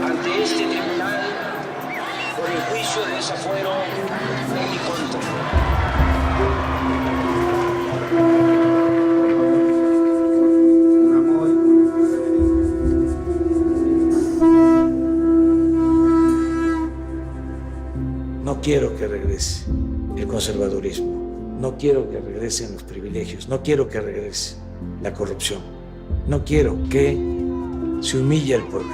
Ante este tribunal por el juicio de desafuero en mi contra. No quiero que regrese el conservadurismo, no quiero que regresen los privilegios, no quiero que regrese la corrupción, no quiero que se humille al pueblo,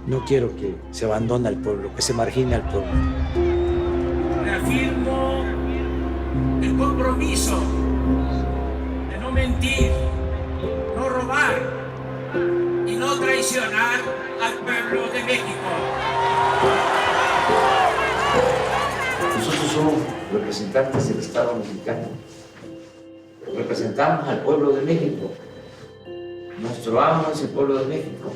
no quiero que se abandone al pueblo, que se margine al pueblo. Reafirmo el compromiso de no mentir, no robar y no traicionar al pueblo de México. Nosotros somos representantes del Estado mexicano, representamos al pueblo de México, nuestro amo es el pueblo de México.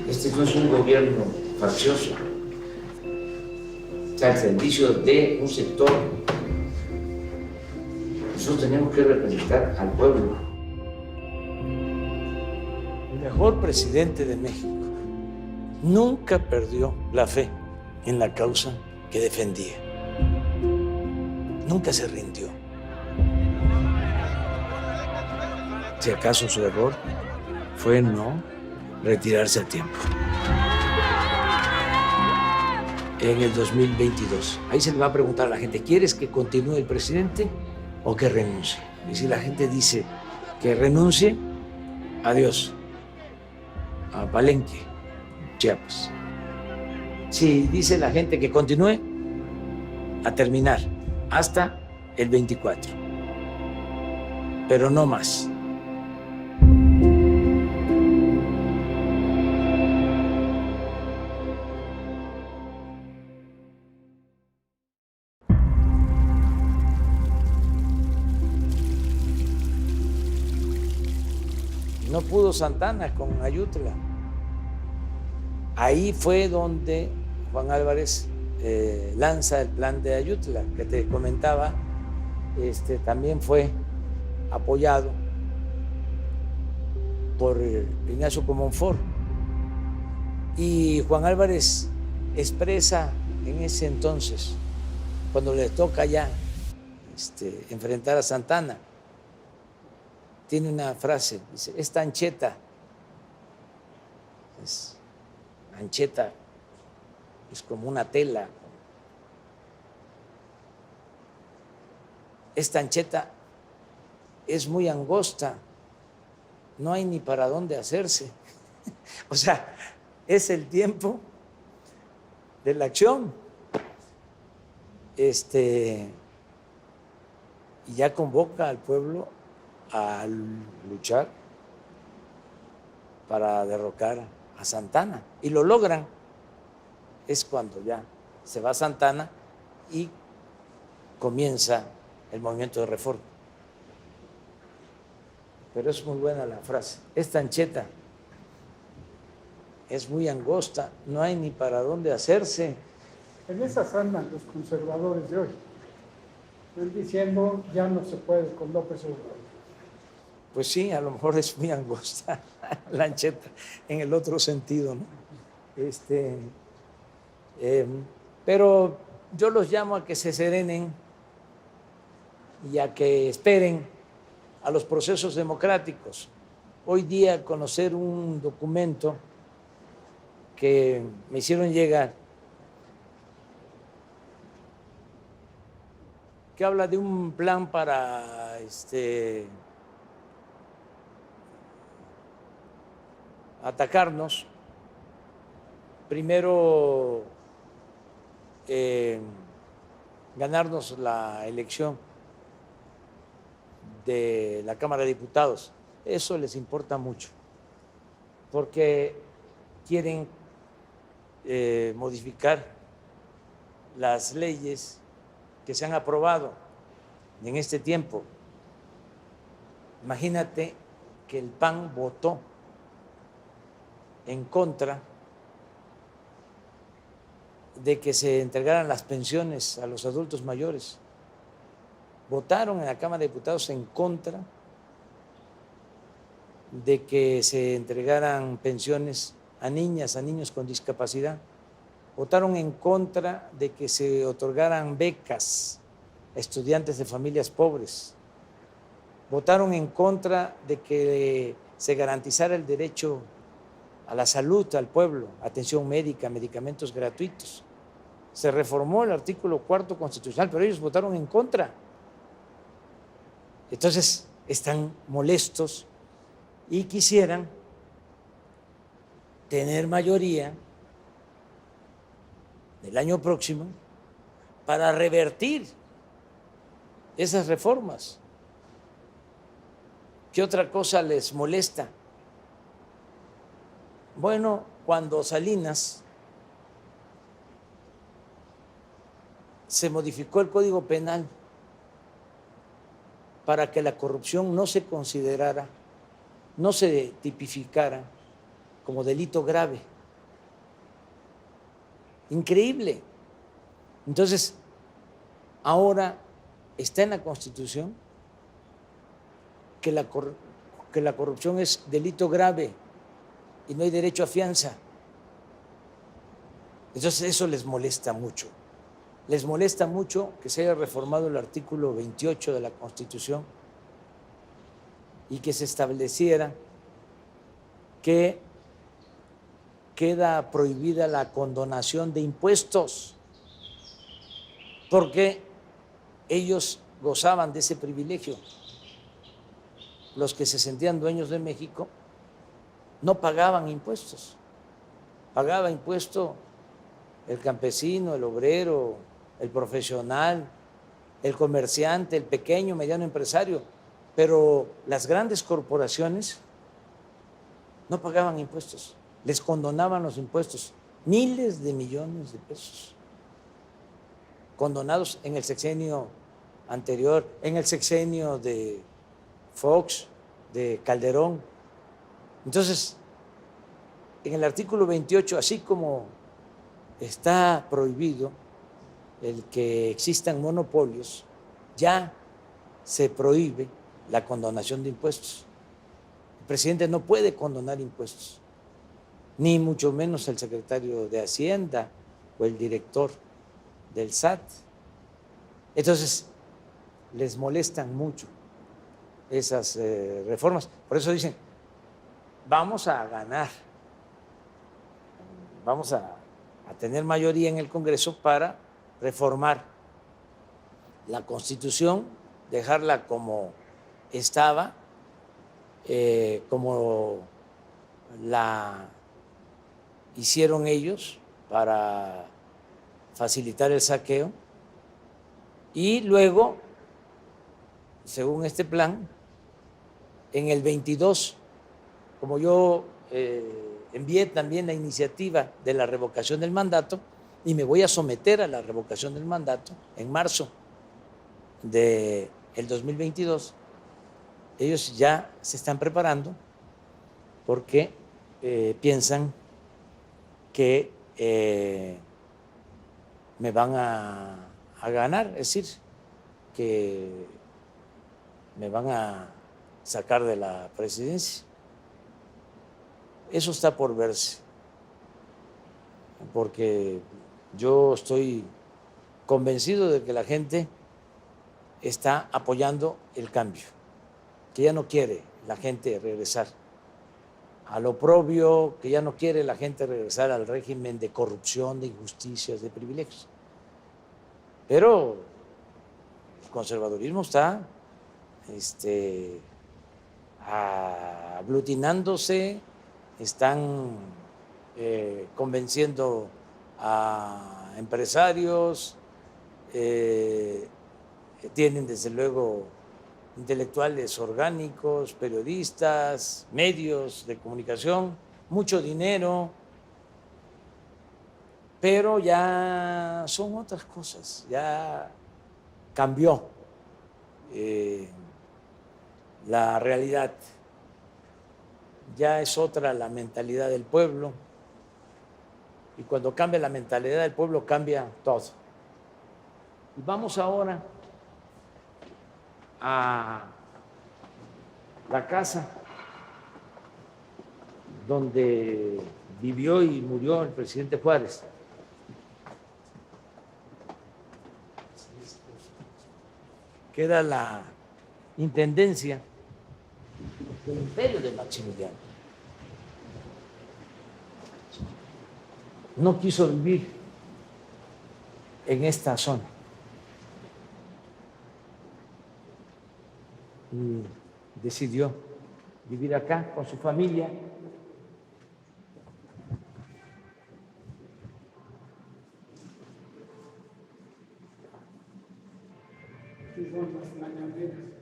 Este no es un gobierno faccioso, está al servicio de un sector. Nosotros tenemos que representar al pueblo. El mejor presidente de México nunca perdió la fe en la causa que defendía. Nunca se rindió. Si acaso su error fue no retirarse a tiempo. En el 2022, ahí se le va a preguntar a la gente, ¿quieres que continúe el presidente o que renuncie? Y si la gente dice que renuncie, adiós, a Palenque, Chiapas. Si dice la gente que continúe, a terminar hasta el 24, pero no más. No pudo Santana con Ayutla. Ahí fue donde Juan Álvarez lanza el plan de Ayutla, que te comentaba, también fue apoyado por Ignacio Comonfort. Y Juan Álvarez expresa en ese entonces, cuando le toca ya enfrentar a Santana, tiene una frase, dice, esta ancheta, ancheta es como una tela. Esta ancheta es muy angosta, no hay ni para dónde hacerse. O sea, es el tiempo de la acción. Y ya convoca al pueblo a luchar para derrocar a Santana. Y lo logran. Es cuando ya se va Santana y comienza el movimiento de reforma. Pero es muy buena la frase. Esta ancheta es muy angosta, no hay ni para dónde hacerse. En esas andan los conservadores de hoy. Están diciendo ya no se puede con López Obrador. Pues sí, a lo mejor es muy angosta la ancheta en el otro sentido, ¿no? Pero yo los llamo a que se serenen y a que esperen a los procesos democráticos. Hoy día conocer un documento que me hicieron llegar que habla de un plan para atacarnos. Primero, ganarnos la elección de la Cámara de Diputados. eso les importa mucho, porque quieren modificar las leyes que se han aprobado en este tiempo. Imagínate que el PAN votó en contra de que se entregaran las pensiones a los adultos mayores. Votaron en la Cámara de Diputados en contra de que se entregaran pensiones a niñas, a niños con discapacidad. Votaron en contra de que se otorgaran becas a estudiantes de familias pobres. Votaron en contra de que se garantizara el derecho a la salud al pueblo, atención médica, medicamentos gratuitos. Se reformó el artículo 4 constitucional, pero ellos votaron en contra. Entonces están molestos y quisieran tener mayoría el año próximo para revertir esas reformas. ¿Qué otra cosa les molesta? Bueno, cuando Salinas se modificó el Código Penal para que la corrupción no se considerara, no se tipificara como delito grave. Increíble. Entonces, ahora está en la Constitución que la corrupción es delito grave y no hay derecho a fianza. Entonces eso les molesta mucho. Les molesta mucho que se haya reformado el artículo 28 de la Constitución y que se estableciera que queda prohibida la condonación de impuestos, porque ellos gozaban de ese privilegio. Los que se sentían dueños de México no pagaban impuestos. Pagaba impuesto el campesino, el obrero, el profesional, el comerciante, el pequeño, mediano empresario, pero las grandes corporaciones no pagaban impuestos, les condonaban los impuestos, miles de millones de pesos, condonados en el sexenio anterior, en el sexenio de Fox, de Calderón. Entonces, en el artículo 28, así como está prohibido el que existan monopolios, ya se prohíbe la condonación de impuestos. El presidente no puede condonar impuestos, ni mucho menos el secretario de Hacienda o el director del SAT. Entonces, les molestan mucho esas reformas. Por eso dicen, vamos a ganar, vamos a tener mayoría en el Congreso para reformar la Constitución, dejarla como estaba, como la hicieron ellos para facilitar el saqueo, y luego, según este plan, en el 22, como yo envié también la iniciativa de la revocación del mandato y me voy a someter a la revocación del mandato en marzo del 2022, ellos ya se están preparando porque piensan que me van a ganar, es decir, que me van a sacar de la presidencia. Eso está por verse, porque yo estoy convencido de que la gente está apoyando el cambio, que ya no quiere la gente regresar al oprobio, que ya no quiere la gente regresar al régimen de corrupción, de injusticias, de privilegios. Pero el conservadurismo está aglutinándose, están convenciendo a empresarios, tienen desde luego intelectuales orgánicos, periodistas, medios de comunicación, mucho dinero, pero ya son otras cosas, ya cambió la realidad, ya es otra la mentalidad del pueblo, y cuando cambia la mentalidad del pueblo cambia todo. Y vamos ahora a la casa donde vivió y murió el presidente Juárez. Que era la intendencia del imperio de Maximiliano. No quiso vivir en esta zona. Y decidió vivir acá con su familia.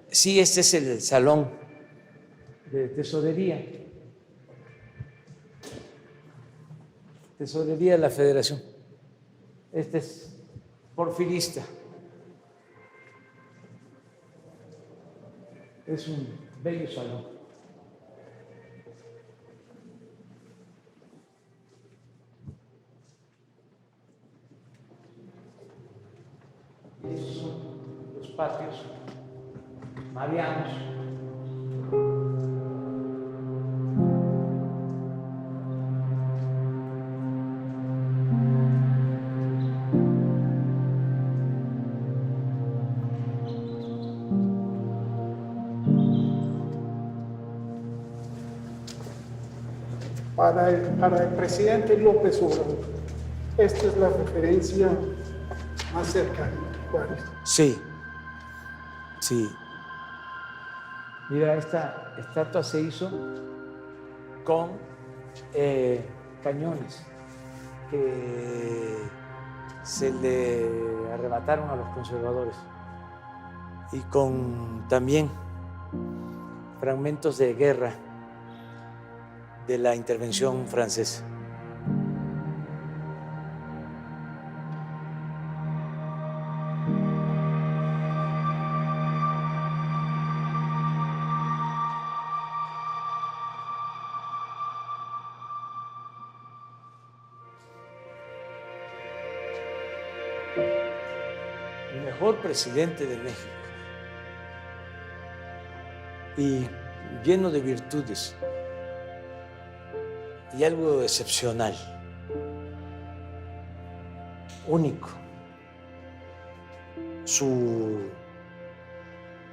Sí, este es el salón de tesorería. Tesorería de la Federación. Este es porfirista. Es un bello salón. Estos son los patios marianos. Para el presidente López Obrador, esta es la referencia más cercana a Juárez. Sí, sí. Mira, esta estatua se hizo con cañones que se le arrebataron a los conservadores y con también fragmentos de guerra de la intervención francesa. El mejor presidente de México y lleno de virtudes y algo excepcional, único, su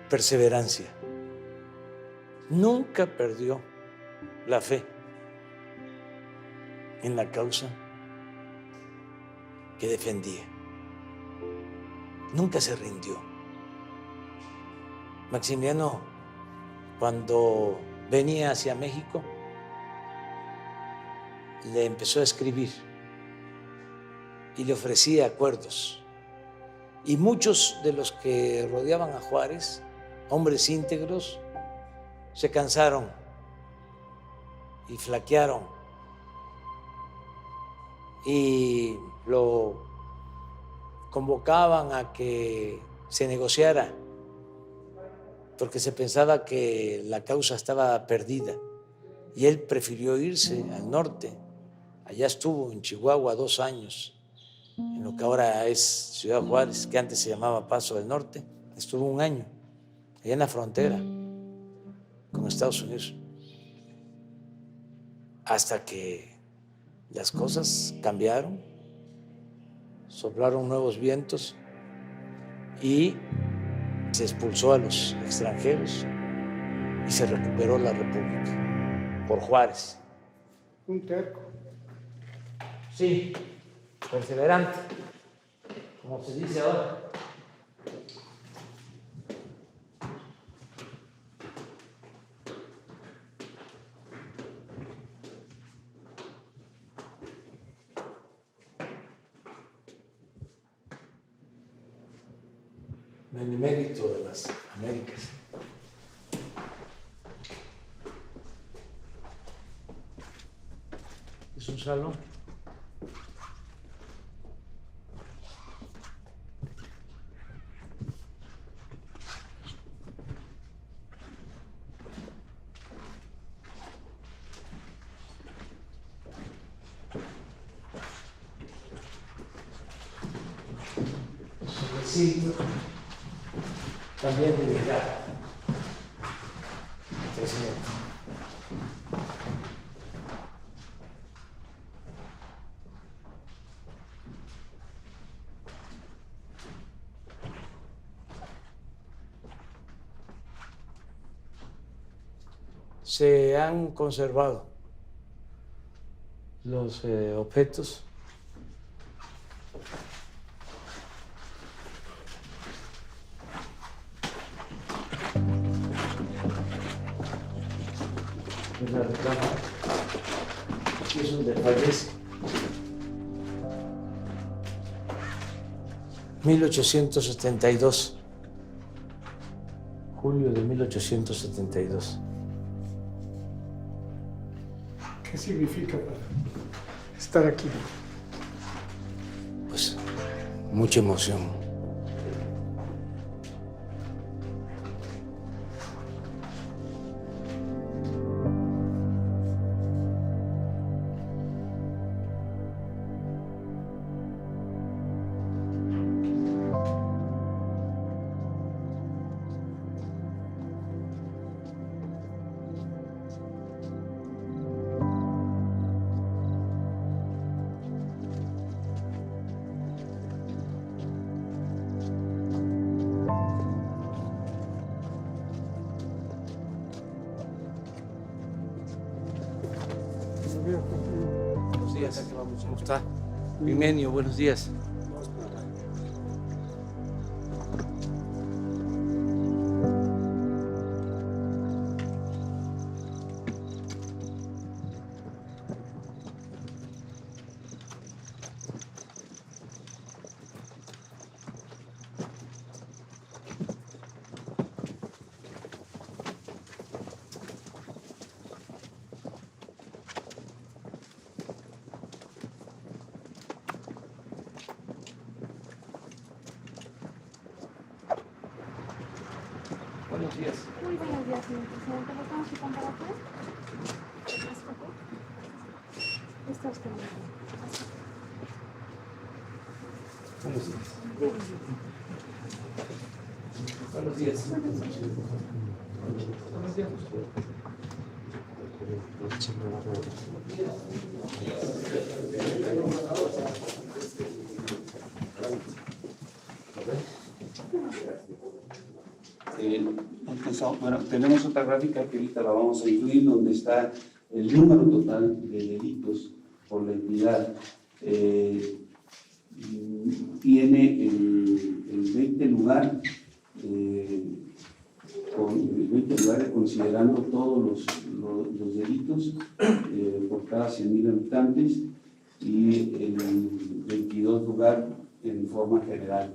perseverancia. Nunca perdió la fe en la causa que defendía. Nunca se rindió. Maximiliano, cuando venía hacia México, le empezó a escribir y le ofrecía acuerdos. Y muchos de los que rodeaban a Juárez, hombres íntegros, se cansaron y flaquearon y lo convocaban a que se negociara porque se pensaba que la causa estaba perdida y él prefirió irse al norte. Allá estuvo en Chihuahua 2 años, en lo que ahora es Ciudad Juárez, que antes se llamaba Paso del Norte. Estuvo 1 año allá en la frontera con Estados Unidos, hasta que las cosas cambiaron, soplaron nuevos vientos y se expulsó a los extranjeros y se recuperó la República por Juárez. Un terco. Sí, perseverante, como se dice ahora. Benemérito de las Américas. Gonzalo. Sí, también de llegar, presidente. Se han conservado los objetos de la reclama. Aquí es donde fallece. 1872. Julio de 1872. ¿Qué significa para estar aquí? Pues mucha emoción. Buenos días, ¿cómo está? Pimenio, buenos días. Buenos días. Muy buenos días, señor presidente. ¿Lo estamos citando para atrás? Está usted muy bien. Buenos días. Buenos días. Buenos días. Bueno, tenemos otra gráfica que ahorita la vamos a incluir donde está el número total de delitos por la entidad. Tiene el 20 lugar, considerando todos los delitos por cada 100,000 habitantes y el 22 lugar en forma general,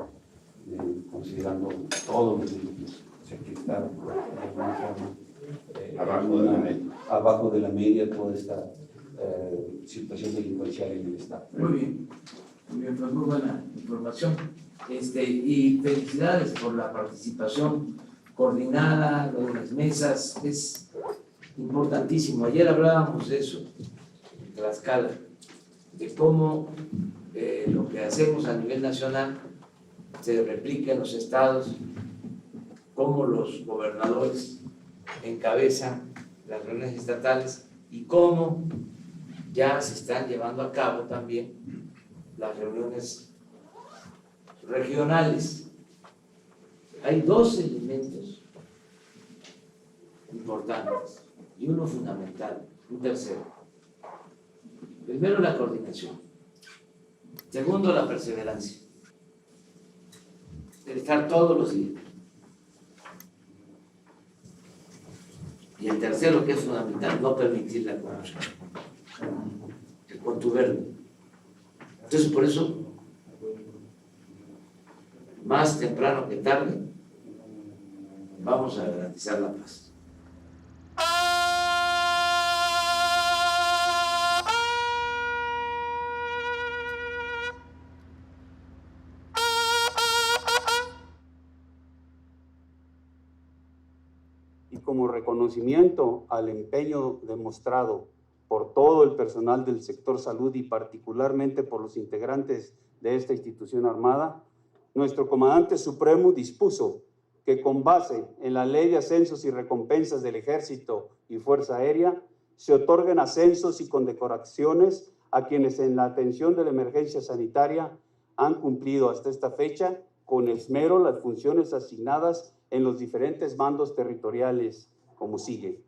considerando todos los delitos. O sea, que está de alguna forma abajo de la media toda esta situación delincuencial en el Estado. Muy bien, pues muy buena información. Y felicidades por la participación coordinada, lo de las mesas, es importantísimo. Ayer hablábamos de eso, en Tlaxcala, de cómo lo que hacemos a nivel nacional se replica en los estados, cómo los gobernadores encabezan las reuniones estatales y cómo ya se están llevando a cabo también las reuniones regionales. Hay dos elementos importantes y uno fundamental, un tercero. Primero, la coordinación. Segundo, la perseverancia. El estar todos los días. Y el tercero, que es fundamental, no permitir la corrupción, el contubernio. Entonces, por eso, más temprano que tarde, vamos a garantizar la paz. y como reconocimiento al empeño demostrado por todo el personal del sector salud y particularmente por los integrantes de esta institución armada, nuestro comandante supremo dispuso que con base en la Ley de Ascensos y Recompensas del Ejército y Fuerza Aérea se otorguen ascensos y condecoraciones a quienes en la atención de la emergencia sanitaria han cumplido hasta esta fecha con esmero las funciones asignadas en los diferentes mandos territoriales, como sigue.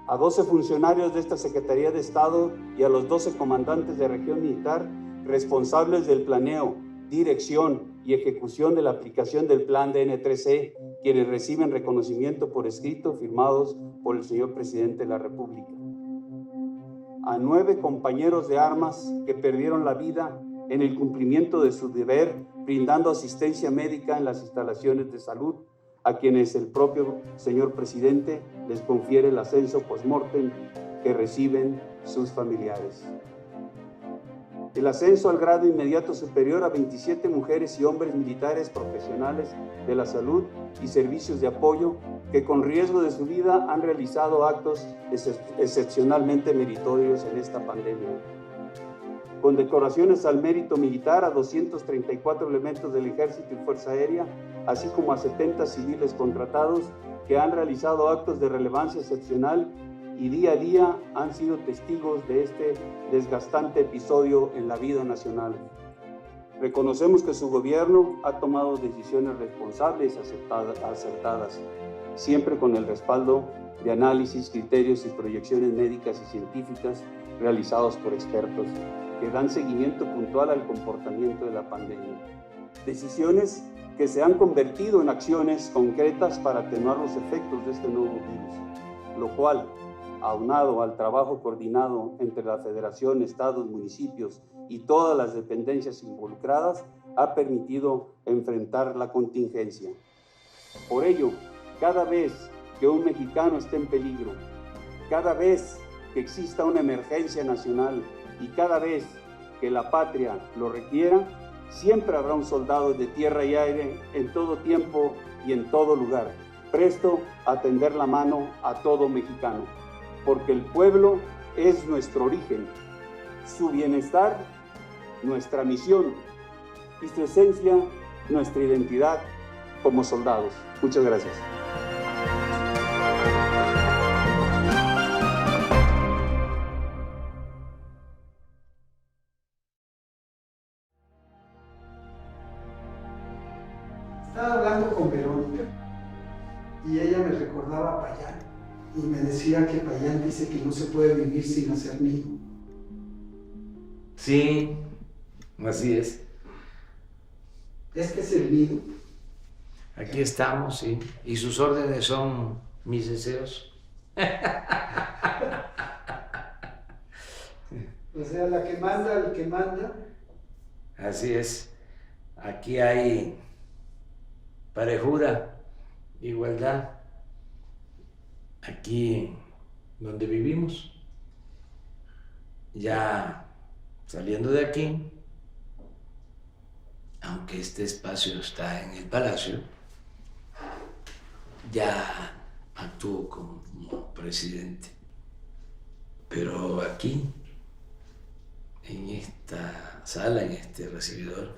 A 12 funcionarios de esta Secretaría de Estado y a los 12 comandantes de región militar responsables del planeo, dirección y ejecución de la aplicación del plan DN3E, quienes reciben reconocimiento por escrito firmados por el señor Presidente de la República. A 9 compañeros de armas que perdieron la vida en el cumplimiento de su deber, brindando asistencia médica en las instalaciones de salud, a quienes el propio señor Presidente les confiere el ascenso post-mortem que reciben sus familiares. El ascenso al grado inmediato superior a 27 mujeres y hombres militares profesionales de la salud y servicios de apoyo que con riesgo de su vida han realizado actos excepcionalmente meritorios en esta pandemia. Condecoraciones al mérito militar a 234 elementos del Ejército y Fuerza Aérea, así como a 70 civiles contratados que han realizado actos de relevancia excepcional y día a día han sido testigos de este desgastante episodio en la vida nacional. Reconocemos que su gobierno ha tomado decisiones responsables y acertadas, siempre con el respaldo de análisis, criterios y proyecciones médicas y científicas realizados por expertos que dan seguimiento puntual al comportamiento de la pandemia. Decisiones que se han convertido en acciones concretas para atenuar los efectos de este nuevo virus, lo cual, aunado al trabajo coordinado entre la Federación, Estados, municipios y todas las dependencias involucradas, ha permitido enfrentar la contingencia. Por ello, cada vez que un mexicano esté en peligro, cada vez que exista una emergencia nacional y cada vez que la patria lo requiera, siempre habrá un soldado de tierra y aire en todo tiempo y en todo lugar, presto a tender la mano a todo mexicano, porque el pueblo es nuestro origen, su bienestar, nuestra misión y su esencia, nuestra identidad como soldados. Muchas gracias. Estaba hablando con Verónica y ella me recordaba a Payán y me decía que Payán dice que no se puede vivir sin hacer nido. Sí, así es. Este es el nido. Aquí estamos, sí. Y sus órdenes son mis deseos. O sea, la que manda, el que manda. Así es. Aquí hay parejura, igualdad. Aquí donde vivimos. Ya saliendo de aquí, aunque este espacio está en el Palacio, ya actúo como presidente. Pero aquí, en esta sala, en este recibidor,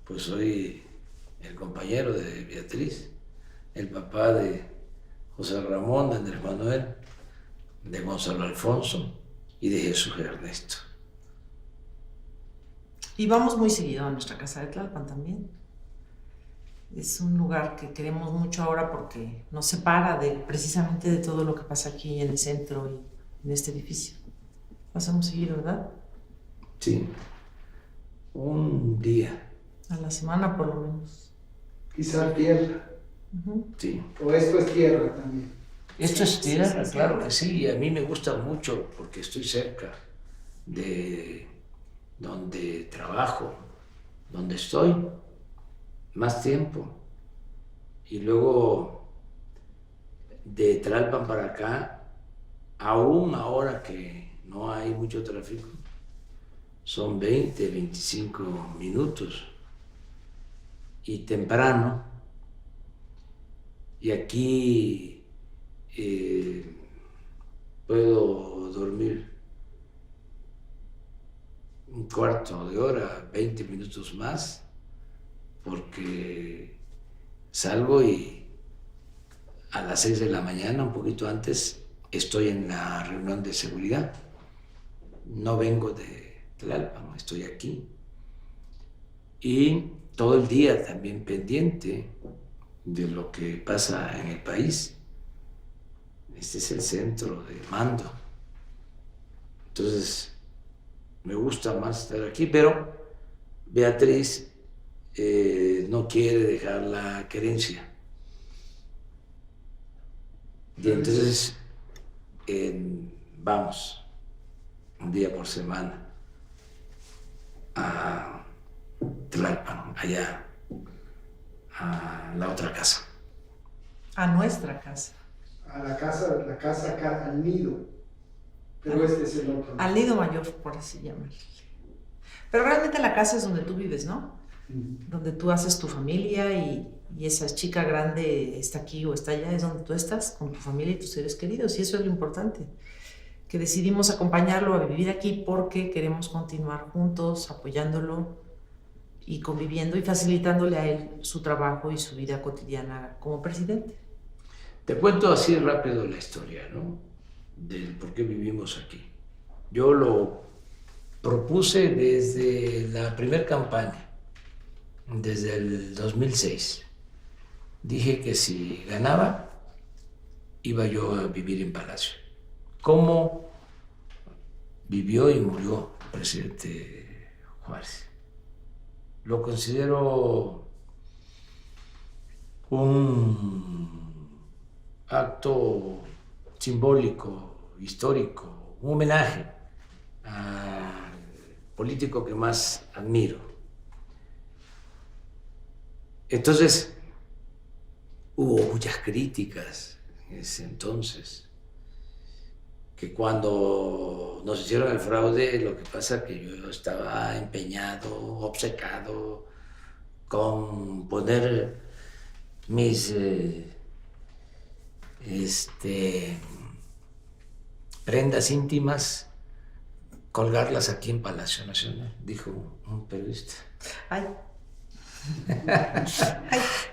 pues soy el compañero de Beatriz, el papá de José Ramón, de Andrés Manuel, de Gonzalo Alfonso y de Jesús Ernesto. Y vamos muy seguido a nuestra casa de Tlalpan también. Es un lugar que queremos mucho ahora porque nos separa precisamente de todo lo que pasa aquí en el centro y en este edificio. Pasamos seguido, ¿verdad? Sí, un día. A la semana por lo menos. Quizá tierra. Sí. O esto es tierra también. Esto es tierra, claro que sí, y a mí me gusta mucho porque estoy cerca de donde trabajo, donde estoy más tiempo. Y luego de Tlalpan para acá, aún ahora que no hay mucho tráfico, son 20, 25 minutos. Y temprano, y aquí puedo dormir un cuarto de hora, 20 minutos más, porque salgo y a las 6 de la mañana, un poquito antes, estoy en la reunión de seguridad. No vengo de Tlalpan, estoy aquí. Y todo el día también pendiente de lo que pasa en el país. Este es el centro de mando. Entonces, me gusta más estar aquí, pero Beatriz no quiere dejar la querencia. Y entonces vamos un día por semana a Tlalpan, allá, a la otra casa. A nuestra casa. A la casa acá, al nido. Pero este es el otro. Al nido mayor, por así llamarlo. Pero realmente la casa es donde tú vives, ¿no? Donde tú haces tu familia y esa chica grande está aquí o está allá, es donde tú estás con tu familia y tus seres queridos. Y eso es lo importante, que decidimos acompañarlo a vivir aquí porque queremos continuar juntos, apoyándolo y conviviendo y facilitándole a él su trabajo y su vida cotidiana como presidente. Te cuento así rápido la historia, ¿no? Del por qué vivimos aquí. Yo lo propuse desde la primera campaña, desde el 2006. Dije que si ganaba, iba yo a vivir en Palacio. ¿Cómo vivió y murió el presidente Juárez? Lo considero un acto simbólico, histórico, un homenaje al político que más admiro. Entonces, hubo muchas críticas en ese entonces, que cuando nos hicieron el fraude, lo que pasa es que yo estaba empeñado, obcecado con poner mis prendas íntimas, colgarlas aquí en Palacio Nacional, dijo un periodista. Ay.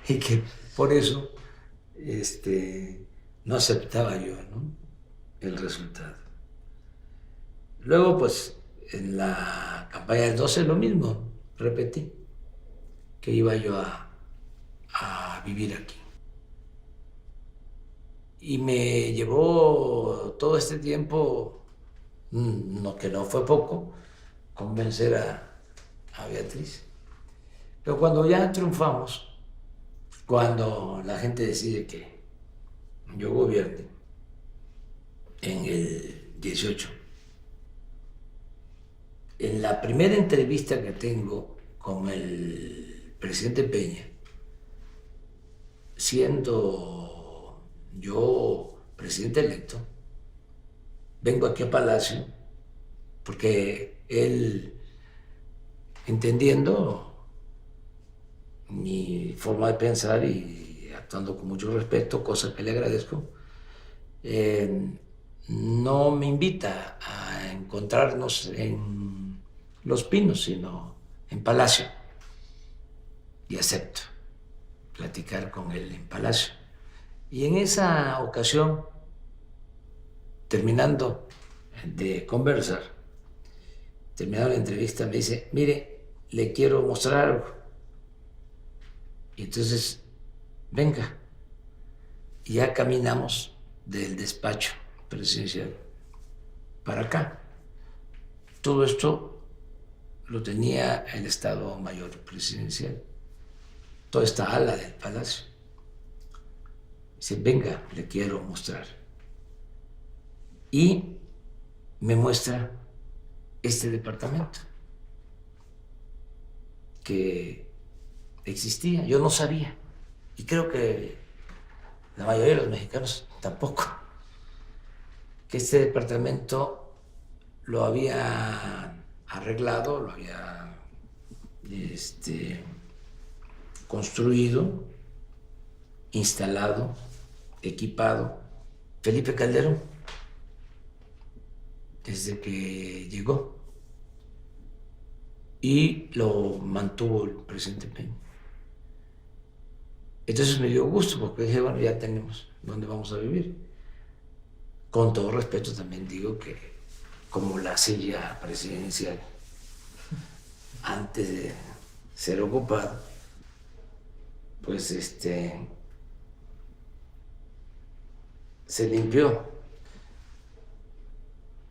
Y que por eso no aceptaba yo, ¿no?, el resultado. Luego, pues, en la campaña del 12 lo mismo, repetí que iba yo a vivir aquí. Y me llevó todo este tiempo, que no fue poco, convencer a Beatriz. Pero cuando ya triunfamos, cuando la gente decide que yo gobierne en el 18, en la primera entrevista que tengo con el presidente Peña, siendo yo presidente electo, vengo aquí a Palacio porque él, entendiendo mi forma de pensar y actuando con mucho respeto, cosa que le agradezco, no me invita a encontrarnos en Los Pinos, sino en Palacio. Y acepto platicar con él en Palacio. Y en esa ocasión, terminando de conversar, terminando la entrevista, me dice: mire, le quiero mostrar algo. Y entonces, venga. Y ya caminamos del despacho presidencial para acá. Todo esto lo tenía el Estado Mayor Presidencial, toda esta ala del Palacio. Dice: venga, le quiero mostrar. Y me muestra este departamento que existía. Yo no sabía, y creo que la mayoría de los mexicanos tampoco, que este departamento lo había arreglado, lo había construido instalado, equipado. Felipe Calderón, desde que llegó, y lo mantuvo el presidente Peña. Entonces me dio gusto porque dije, bueno, ya tenemos dónde vamos a vivir. Con todo respeto también digo que como la silla presidencial antes de ser ocupada, pues se limpió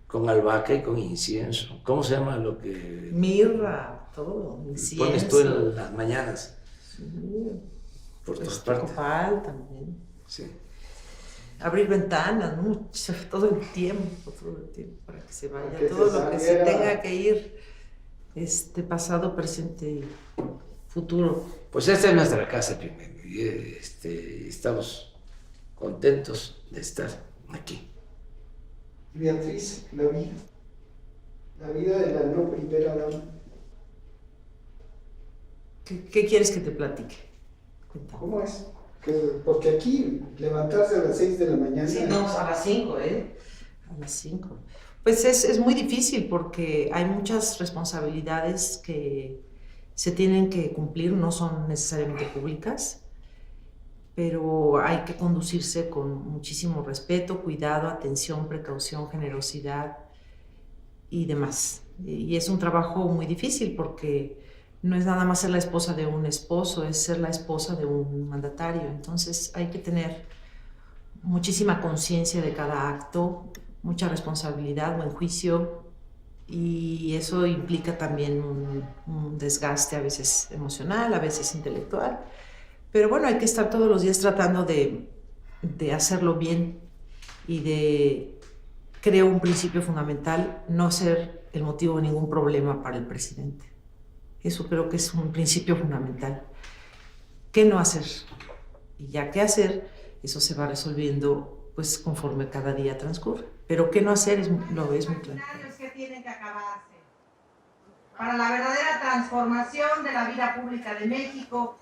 con albahaca y con incienso. ¿Cómo se llama lo que Mirra, todo, incienso. pones tú en las mañanas? Sí. Por todas Pues partes. copal también. Sí. Abrir ventanas, mucho, todo el tiempo, para que se vaya Que todo se lo que se saliera. tenga que ir, pasado, presente y futuro. Pues esta es nuestra casa, primero, y estamos contentos de estar aquí. Beatriz, la vida de la no primera dama. ¿Qué quieres que te platique? Cuéntame. ¿Cómo es? Porque aquí levantarse a las 6 de la mañana. Sí, no, a las 5, ¿eh? A las 5. Pues es muy difícil porque hay muchas responsabilidades que se tienen que cumplir, no son necesariamente públicas, pero hay que conducirse con muchísimo respeto, cuidado, atención, precaución, generosidad y demás. Y es un trabajo muy difícil porque no es nada más ser la esposa de un esposo, es ser la esposa de un mandatario. Entonces hay que tener muchísima conciencia de cada acto, mucha responsabilidad, buen juicio, y eso implica también un desgaste a veces emocional, a veces intelectual. Pero bueno, hay que estar todos los días tratando de hacerlo bien y de, creo, un principio fundamental, no ser el motivo de ningún problema para el presidente. Eso creo que es un principio fundamental. ¿Qué no hacer? Y ya qué hacer, eso se va resolviendo pues conforme cada día transcurre. Pero qué no hacer lo es muy claro. Que tienen que acabarse. Para la verdadera transformación de la vida pública de México,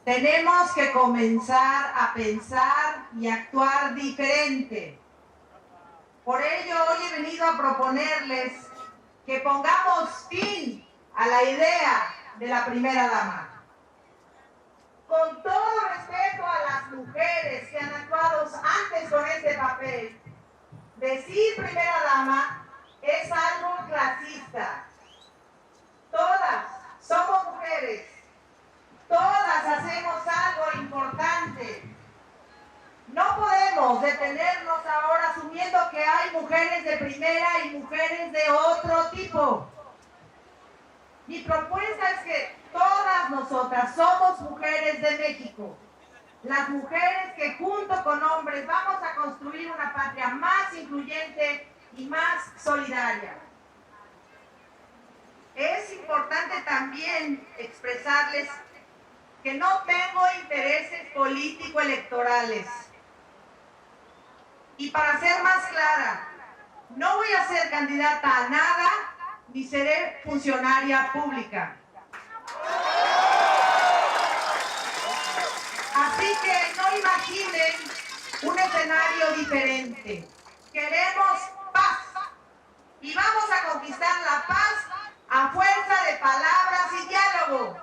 tenemos que comenzar a pensar y actuar diferente. Por ello, hoy he venido a proponerles que pongamos fin a la idea de la primera dama. Con todo respeto a las mujeres que han actuado antes con este papel, decir primera dama es algo clasista. Todas somos mujeres, todas hacemos algo importante. No podemos detenernos ahora asumiendo que hay mujeres de primera y mujeres de otro tipo. Mi propuesta es que todas nosotras somos mujeres de México. Las mujeres que junto con hombres vamos a construir una patria más incluyente y más solidaria. Es importante también expresarles que no tengo intereses político-electorales. Y para ser más clara, no voy a ser candidata a nada ni seré funcionaria pública. Así que no imaginen un escenario diferente. Queremos paz y vamos a conquistar la paz a fuerza de palabras y diálogo.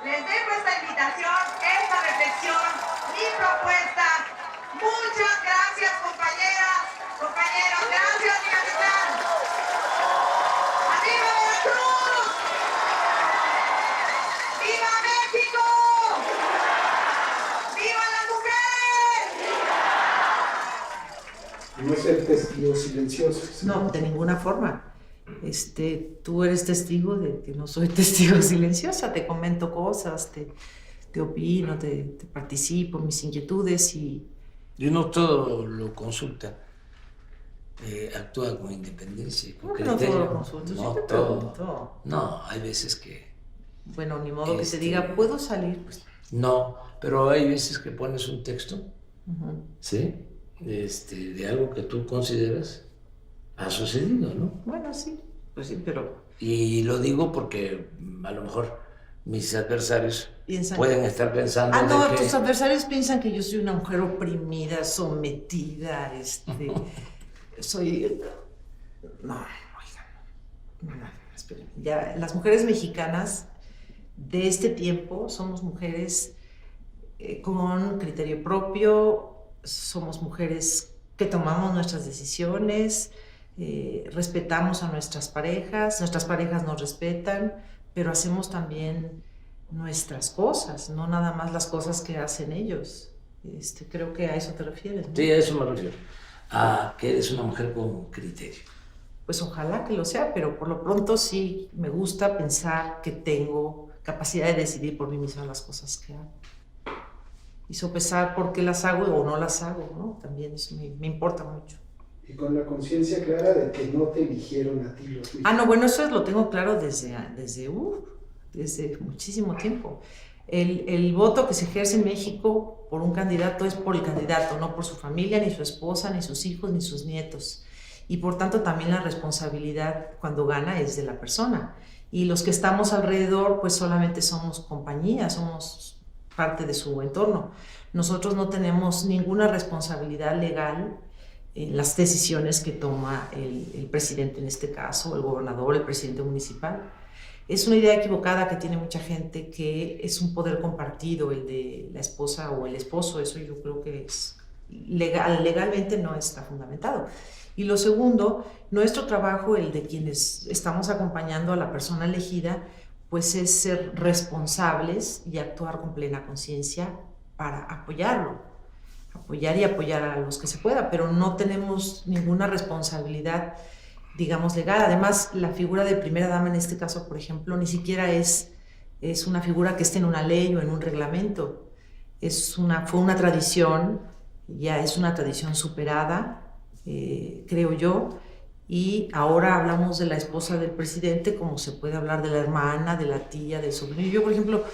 Les dejo esta invitación, esta reflexión, mi propuesta. Muchas gracias, compañeras, compañeros. Gracias, mi amistad. ¡Arriba Veracruz! ¡Viva México! ¡Viva la mujer! No ser testigos silenciosos. No, de ninguna forma. Tú eres testigo de que no soy testigo silenciosa, te comento cosas, te opino, te participo en mis inquietudes y no todo lo consulta, actúa con independencia y con criterio. No todo lo consulto, No siempre todo. pregunto. No, hay veces que... Bueno, ni modo que te diga, ¿puedo salir? Pues, no, pero hay veces que pones un texto, ¿sí? De algo que tú consideras ha sucedido, ¿no? bueno, sí, pues sí, pero... Y lo digo porque a lo mejor mis adversarios Piensan pueden estar pensando no, de que... tus adversarios piensan que yo soy una mujer oprimida, sometida, soy... No, oigan, no, esperen. Ya, las mujeres mexicanas de este tiempo somos mujeres con criterio propio, somos mujeres que tomamos nuestras decisiones, respetamos a nuestras parejas nos respetan, pero hacemos también nuestras cosas, no nada más las cosas que hacen ellos. Creo que a eso te refieres, ¿no? Sí, a eso me refiero, a que eres una mujer con criterio. Pues ojalá que lo sea, pero por lo pronto sí me gusta pensar que tengo capacidad de decidir por mí misma las cosas que hago. Y sopesar por qué las hago o no las hago, ¿no? También eso me importa mucho. Y con la conciencia clara de que no te eligieron a ti los hijos. No, bueno, eso lo tengo claro desde muchísimo tiempo. El voto que se ejerce en México por un candidato es por el candidato, no por su familia, ni su esposa, ni sus hijos, ni sus nietos. Y por tanto también la responsabilidad cuando gana es de la persona. Y los que estamos alrededor pues solamente somos compañía, somos parte de su entorno. Nosotros no tenemos ninguna responsabilidad legal en las decisiones que toma el presidente en este caso, el gobernador, el presidente municipal. Es una idea equivocada que tiene mucha gente, que es un poder compartido el de la esposa o el esposo. Eso yo creo que es legalmente no está fundamentado. Y lo segundo, nuestro trabajo, el de quienes estamos acompañando a la persona elegida, pues es ser responsables y actuar con plena conciencia para apoyarlo. Apoyar y apoyar a los que se pueda, pero no tenemos ninguna responsabilidad, digamos, legal. Además, la figura de primera dama en este caso, por ejemplo, ni siquiera es una figura que esté en una ley o en un reglamento. Fue una tradición, ya es una tradición superada, creo yo, y ahora hablamos de la esposa del presidente como se puede hablar de la hermana, de la tía, del sobrino. Yo, por ejemplo,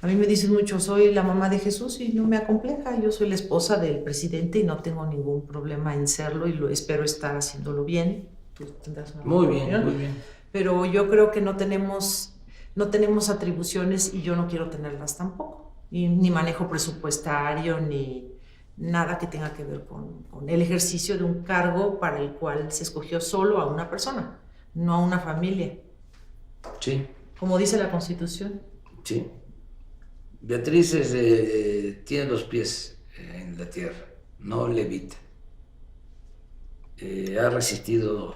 a mí me dicen mucho, soy la mamá de Jesús y no me acompleja, yo soy la esposa del presidente y no tengo ningún problema en serlo y espero estar haciéndolo bien. Tú tendrás una Muy opinión, bien, muy bien. Pero yo creo que no tenemos atribuciones y yo no quiero tenerlas tampoco. Y ni manejo presupuestario, ni nada que tenga que ver con el ejercicio de un cargo para el cual se escogió solo a una persona, no a una familia. Sí. Como dice la Constitución. Sí. Beatriz tiene los pies en la tierra, no levita. Ha resistido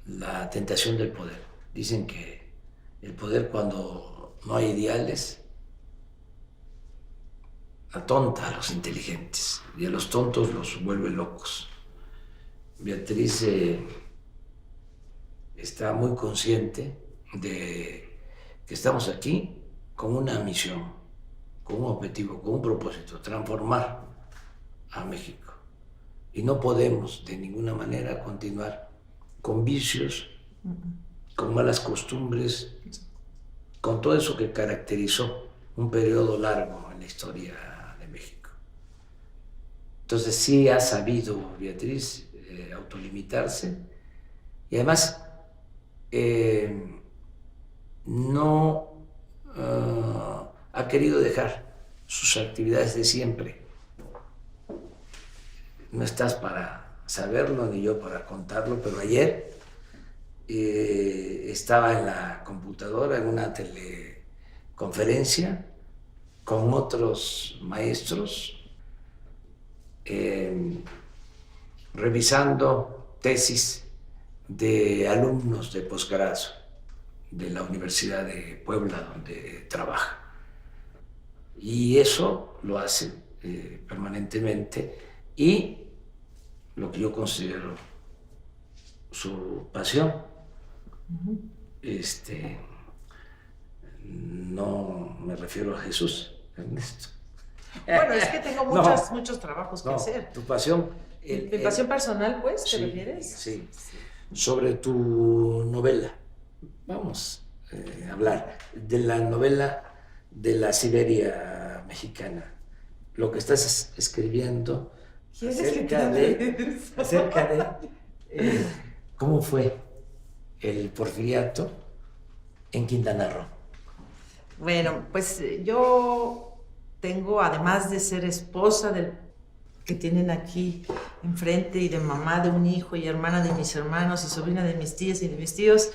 la tentación del poder. Dicen que el poder, cuando no hay ideales, atonta a los inteligentes y a los tontos los vuelve locos. Beatriz está muy consciente de que estamos aquí con una misión, con un objetivo, con un propósito: transformar a México. Y no podemos de ninguna manera continuar con vicios, con malas costumbres, con todo eso que caracterizó un periodo largo en la historia de México. Entonces sí ha sabido Beatriz autolimitarse y además no ha querido dejar sus actividades de siempre. No estás para saberlo ni yo para contarlo, pero ayer estaba en la computadora en una teleconferencia con otros maestros revisando tesis de alumnos de posgrado de la Universidad de Puebla, donde trabaja. Y eso lo hace permanentemente, y lo que yo considero su pasión, no me refiero a Jesús, Ernesto. Bueno, es que tengo muchos trabajos que hacer. Tu pasión. ¿Mi pasión personal, pues, te sí, refieres? Sí. Sobre tu novela. Vamos a hablar de la novela de la Siberia mexicana. Lo que estás escribiendo acerca de cómo fue el porfiriato en Quintana Roo. Bueno, pues yo tengo, además de ser esposa del que tienen aquí enfrente y de mamá de un hijo y hermana de mis hermanos y sobrina de mis tías y de mis tíos,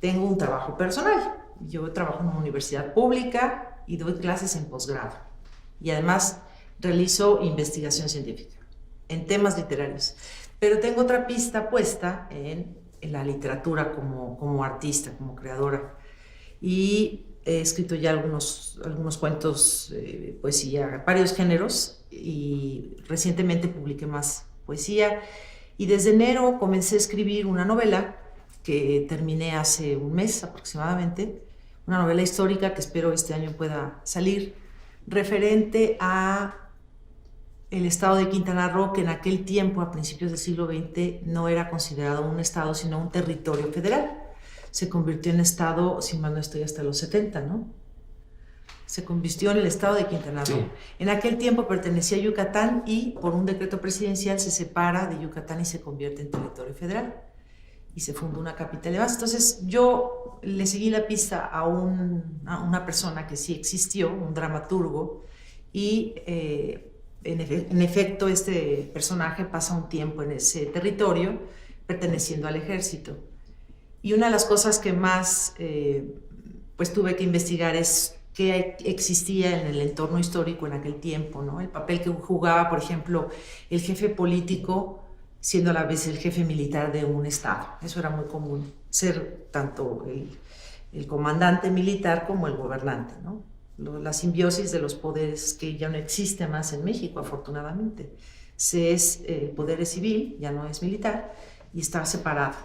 tengo un trabajo personal. Yo trabajo en una universidad pública y doy clases en posgrado. Y además realizo investigación científica en temas literarios. Pero tengo otra pista puesta en la literatura como artista, como creadora. Y he escrito ya algunos cuentos, poesía, varios géneros, y recientemente publiqué más poesía. Y desde enero comencé a escribir una novela que terminé hace un mes aproximadamente, una novela histórica que espero este año pueda salir, referente a el estado de Quintana Roo, que en aquel tiempo, a principios del siglo XX, no era considerado un estado, sino un territorio federal. Se convirtió en estado, si mal no estoy, hasta los 70, ¿no? Se convirtió en el estado de Quintana Roo. Sí. En aquel tiempo pertenecía a Yucatán y por un decreto presidencial se separa de Yucatán y se convierte en territorio federal. Y se fundó una capital de base. Entonces yo le seguí la pista a una persona que sí existió, un dramaturgo, y en efecto este personaje pasa un tiempo en ese territorio perteneciendo al ejército. Y una de las cosas que más pues tuve que investigar es qué existía en el entorno histórico en aquel tiempo, ¿no? El papel que jugaba, por ejemplo, el jefe político siendo a la vez el jefe militar de un estado. Eso era muy común, ser tanto el comandante militar como el gobernante, ¿no? La simbiosis de los poderes que ya no existe más en México, afortunadamente. El poder es civil, ya no es militar, y está separado.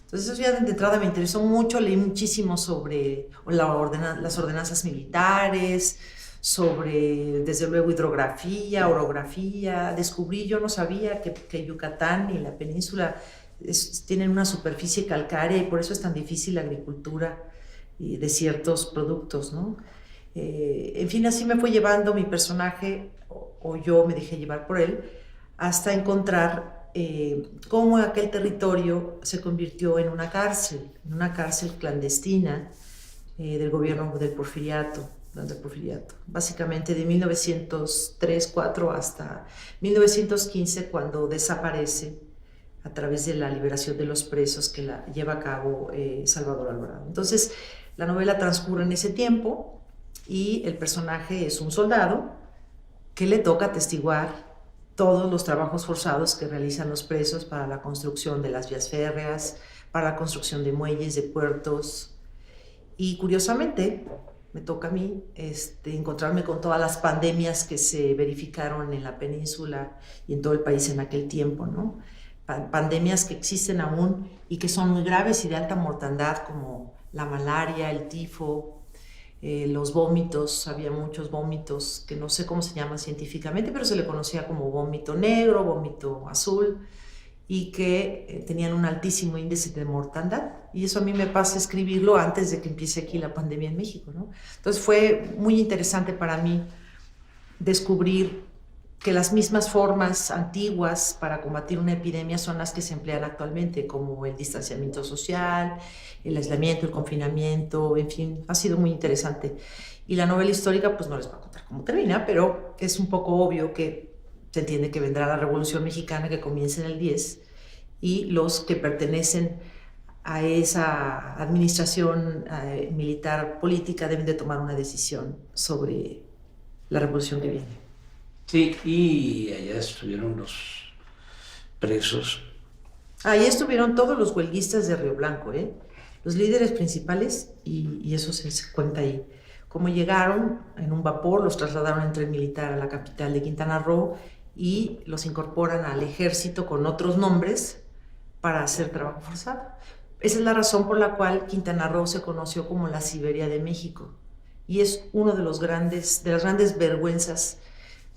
Entonces eso ya de entrada me interesó mucho, leí muchísimo sobre las ordenanzas militares, sobre, desde luego, hidrografía, orografía. Descubrí, yo no sabía que Yucatán y la península tienen una superficie calcárea y por eso es tan difícil la agricultura de ciertos productos, ¿no? En fin, así me fue llevando mi personaje, o yo me dejé llevar por él, hasta encontrar cómo aquel territorio se convirtió en una cárcel clandestina del gobierno del Porfiriato, básicamente de 1903-4 hasta 1915, cuando desaparece a través de la liberación de los presos que la lleva a cabo Salvador Alvarado. Entonces, la novela transcurre en ese tiempo y el personaje es un soldado que le toca atestiguar todos los trabajos forzados que realizan los presos para la construcción de las vías férreas, para la construcción de muelles, de puertos. Y curiosamente, me toca a mí encontrarme con todas las pandemias que se verificaron en la península y en todo el país en aquel tiempo, ¿no? Pandemias que existen aún y que son muy graves y de alta mortandad, como la malaria, el tifo, los vómitos. Había muchos vómitos que no sé cómo se llaman científicamente, pero se le conocía como vómito negro, vómito azul, y que tenían un altísimo índice de mortandad. Y eso a mí me pasa escribirlo antes de que empiece aquí la pandemia en México, ¿no? Entonces fue muy interesante para mí descubrir que las mismas formas antiguas para combatir una epidemia son las que se emplean actualmente, como el distanciamiento social, el aislamiento, el confinamiento, en fin, ha sido muy interesante. Y la novela histórica, pues no les voy a contar cómo termina, pero es un poco obvio que se entiende que vendrá la Revolución Mexicana, que comienza en el 10, y los que pertenecen a esa administración militar política deben de tomar una decisión sobre la revolución que viene. Sí, y allá estuvieron los presos. Ahí estuvieron todos los huelguistas de Río Blanco, los líderes principales, y eso se cuenta ahí. Cómo llegaron en un vapor, los trasladaron en tren militar a la capital de Quintana Roo y los incorporan al ejército con otros nombres para hacer trabajo forzado. Esa es la razón por la cual Quintana Roo se conoció como la Siberia de México, y es uno de las grandes vergüenzas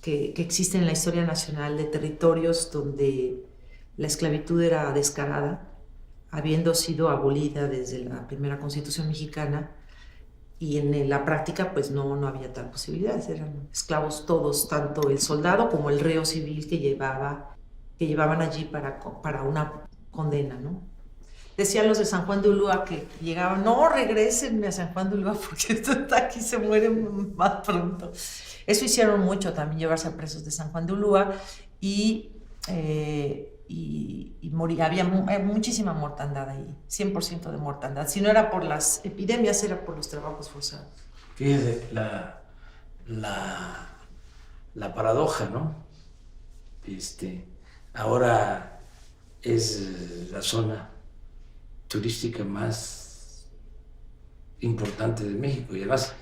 que existen en la historia nacional, de territorios donde la esclavitud era descarada, habiendo sido abolida desde la primera Constitución mexicana, y en la práctica pues no había tal posibilidad. Eran esclavos todos, tanto el soldado como el reo civil que llevaban allí para una condena, ¿no? Decían los de San Juan de Ulúa que llegaban, no, regrésenme a San Juan de Ulúa porque esto está aquí, se mueren más pronto. Eso hicieron mucho también, llevarse a presos de San Juan de Ulúa y moría. Había muchísima mortandad ahí, 100% de mortandad. Si no era por las epidemias, era por los trabajos forzados. Fíjese la paradoja, ¿no? Ahora es la zona turística más importante de México y además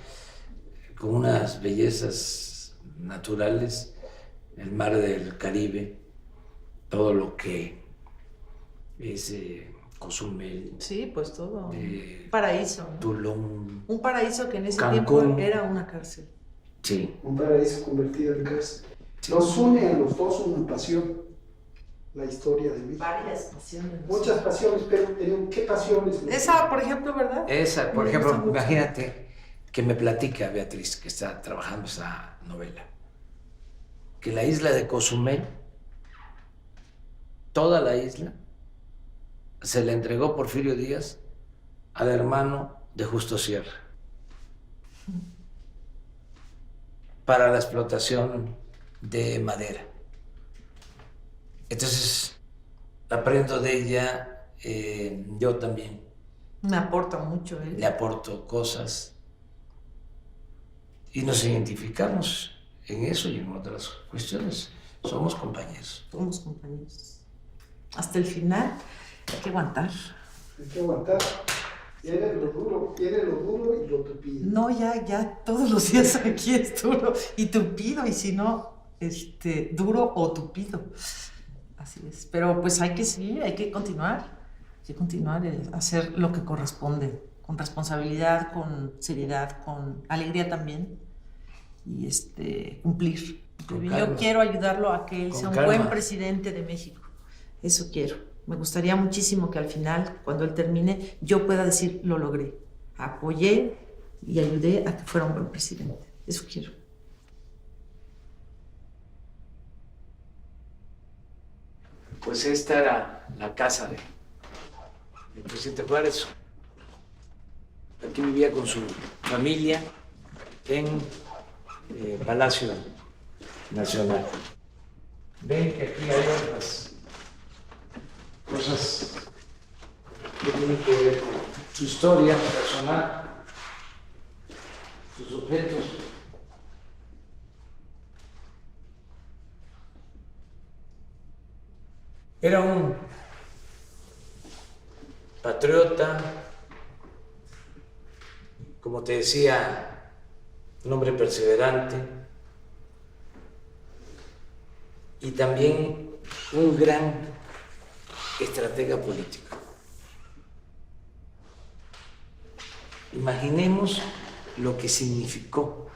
con unas bellezas naturales, el mar del Caribe, todo lo que es Cozumel. Sí, pues todo. Un paraíso, ¿no? Tulum. Un paraíso que en ese Cancún. tiempo era una cárcel. Sí. Un paraíso convertido en cárcel. Sí. Nos une a los dos una pasión, la historia de México. Varias pasiones. Muchas pasiones, pero ¿qué pasiones? Esa, por ejemplo, ¿verdad? Esa, por Me ejemplo, gusta mucho. imagínate que me platica Beatriz, que está trabajando esa novela, que la isla de Cozumel, toda la isla, se le entregó Porfirio Díaz al hermano de Justo Sierra para la explotación de madera. Entonces, aprendo de ella, yo también Me aporta mucho, ¿eh? le aporto cosas y nos identificamos en eso y en otras cuestiones. Somos compañeros. Somos compañeros. Hasta el final hay que aguantar. Hay que aguantar. Tiene lo duro y lo tupido. No, ya todos los días aquí es duro y tupido, y si no, duro o tupido. Así es. Pero pues hay que seguir, hay que continuar a hacer lo que corresponde, con responsabilidad, con seriedad, con alegría también, y cumplir. Con Yo calma. quiero ayudarlo a que él Con sea un calma. buen presidente de México. Eso quiero. Me gustaría muchísimo que al final, cuando él termine, yo pueda decir, lo logré. Apoyé y ayudé a que fuera un buen presidente. Eso quiero. Pues esta era la casa del presidente Juárez. Aquí vivía con su familia en Palacio Nacional. Ven que aquí hay otras cosas que tienen que ver con su historia personal, sus objetos. Era un patriota, como te decía, un hombre perseverante y también un gran estratega político. Imaginemos lo que significó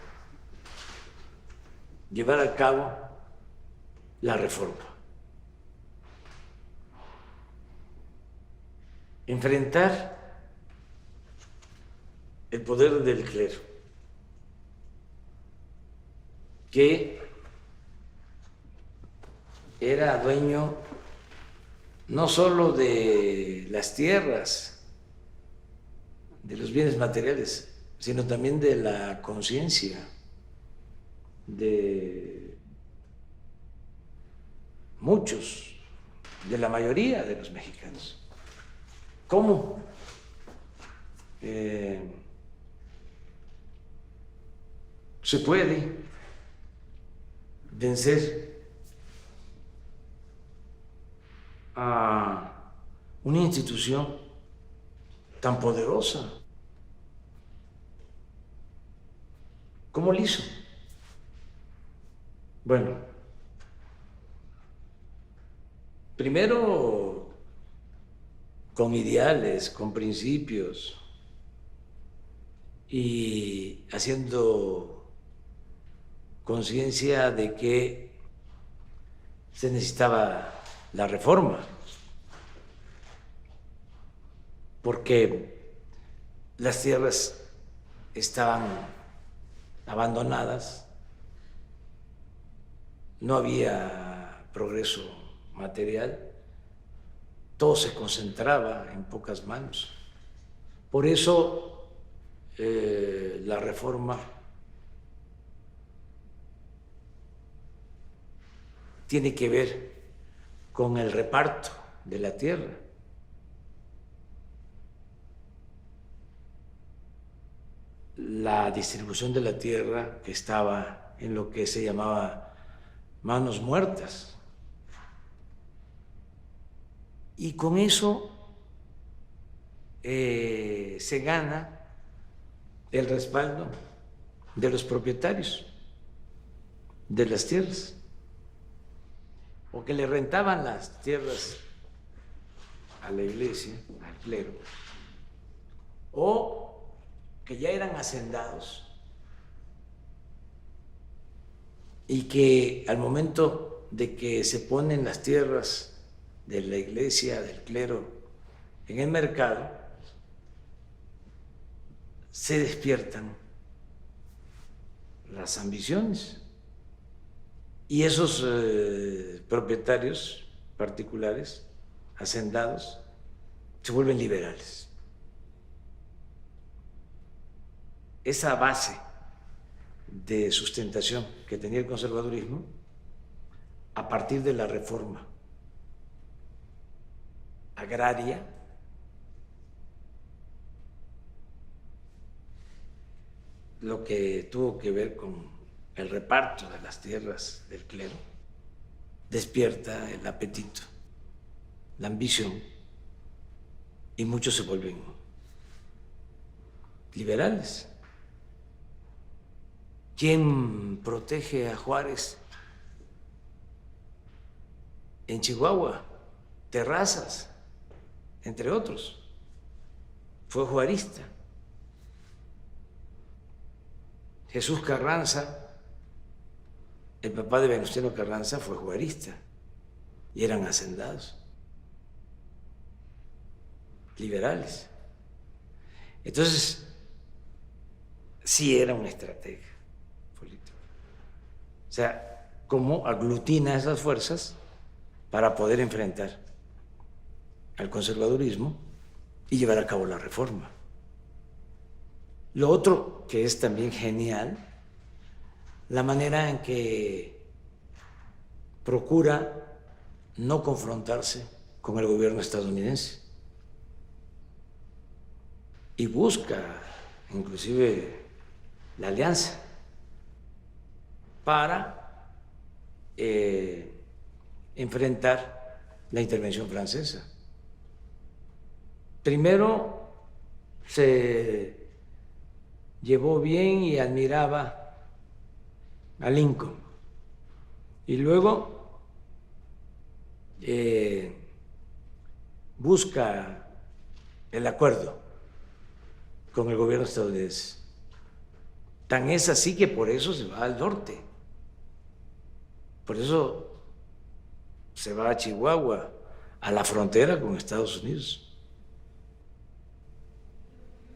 llevar a cabo la reforma. Enfrentar el poder del clero, que era dueño no solo de las tierras, de los bienes materiales, sino también de la conciencia, de muchos, de la mayoría de los mexicanos. ¿Cómo se puede vencer a una institución tan poderosa? ¿Cómo lo hizo? Bueno, primero con ideales, con principios y haciendo conciencia de que se necesitaba la reforma, porque las tierras estaban abandonadas, no había progreso material todo se concentraba en pocas manos. Por eso la reforma tiene que ver con el reparto de la tierra. La distribución de la tierra que estaba en lo que se llamaba manos muertas. Y con eso se gana el respaldo de los propietarios de las tierras, o que le rentaban las tierras a la iglesia, al clero, o que ya eran hacendados y que al momento de que se ponen las tierras de la iglesia, del clero, en el mercado, se despiertan las ambiciones y esos propietarios particulares, hacendados, se vuelven liberales. Esa base de sustentación que tenía el conservadurismo, a partir de la reforma agraria, lo que tuvo que ver con el reparto de las tierras del clero, despierta el apetito, la ambición, y muchos se vuelven liberales. ¿Quién protege a Juárez en Chihuahua? Terrazas, entre otros. Fue juarista. Jesús Carranza, el papá de Venustiano Carranza, fue juarista y eran hacendados, liberales. Entonces, sí era un estratega político. O sea, cómo aglutina esas fuerzas para poder enfrentar al conservadurismo y llevar a cabo la reforma. Lo otro que es también genial, la manera en que procura no confrontarse con el gobierno estadounidense y busca inclusive la alianza para enfrentar la intervención francesa. Primero se llevó bien y admiraba a Lincoln, y luego busca el acuerdo con el gobierno estadounidense. Tan es así que por eso se va al norte, por eso se va a Chihuahua, a la frontera con Estados Unidos.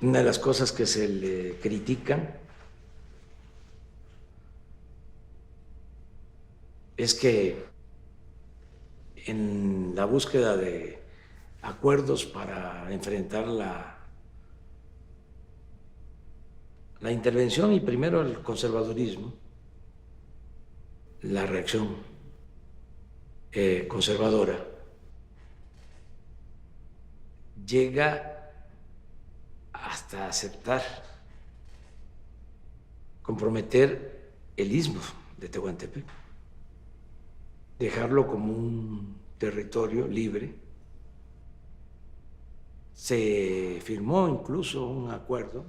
Una de las cosas que se le critican es que en la búsqueda de acuerdos para enfrentar la intervención y primero el conservadurismo, la reacción conservadora, llega hasta aceptar comprometer el istmo de Tehuantepec, dejarlo como un territorio libre. Se firmó incluso un acuerdo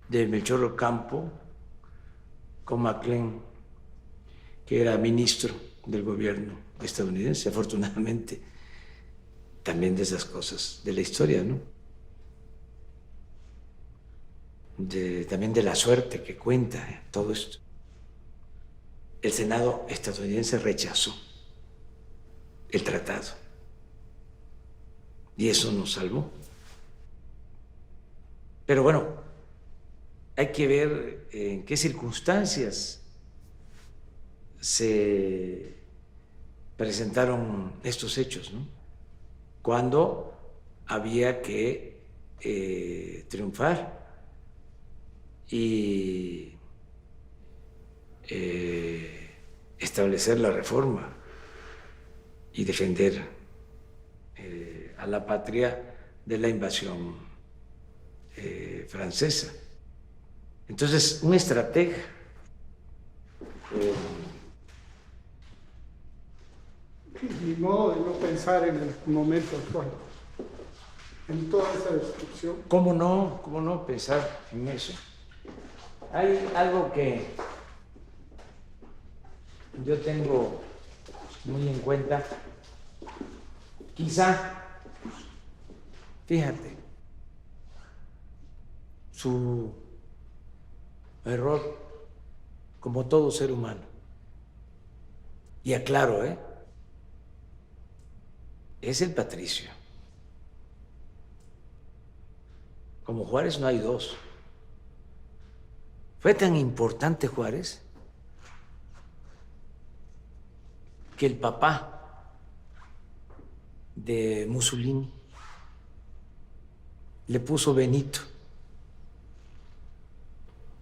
de Melchor Ocampo con McLean, que era ministro del gobierno estadounidense, afortunadamente, también de esas cosas de la historia, ¿no? También de la suerte que cuenta todo esto. El Senado estadounidense rechazó el tratado y eso nos salvó. Pero bueno, hay que ver en qué circunstancias se presentaron estos hechos, ¿no? Cuando había que triunfar y establecer la reforma y defender a la patria de la invasión francesa. Entonces, un estratega Ni modo de no pensar en el momento actual, en toda esa destrucción. ¿Cómo no pensar en eso? Hay algo que yo tengo muy en cuenta. Quizá, fíjate, su error, como todo ser humano, y aclaro, es el patricio. Como Juárez no hay dos. Fue tan importante Juárez que el papá de Mussolini le puso Benito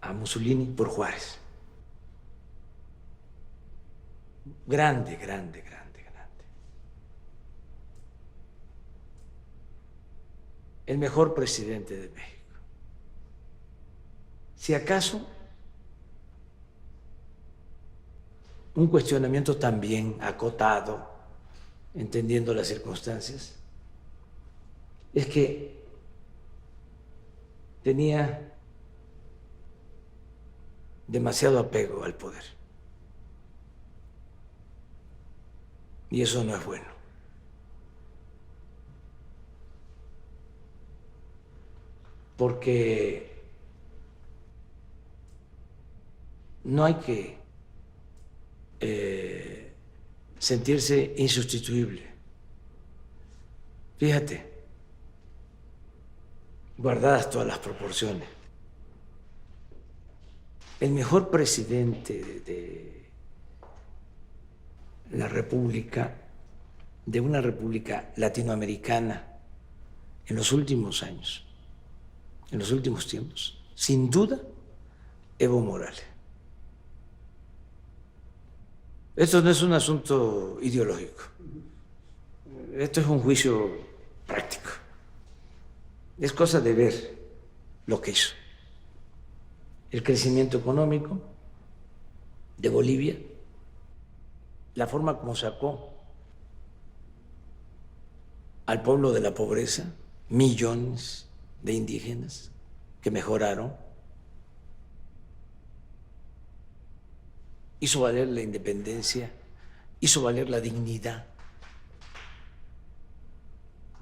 a Mussolini por Juárez. Grande, grande, grande, grande. El mejor presidente de México. Si acaso, un cuestionamiento también acotado, entendiendo las circunstancias, es que tenía demasiado apego al poder. Y eso no es bueno. Porque no hay que sentirse insustituible. Fíjate, guardadas todas las proporciones. El mejor presidente de la República, de una república latinoamericana en los últimos años, en los últimos tiempos, sin duda, Evo Morales. Esto no es un asunto ideológico. Esto es un juicio práctico. Es cosa de ver lo que hizo. El crecimiento económico de Bolivia, la forma como sacó al pueblo de la pobreza, millones de indígenas que mejoraron, hizo valer la independencia, hizo valer la dignidad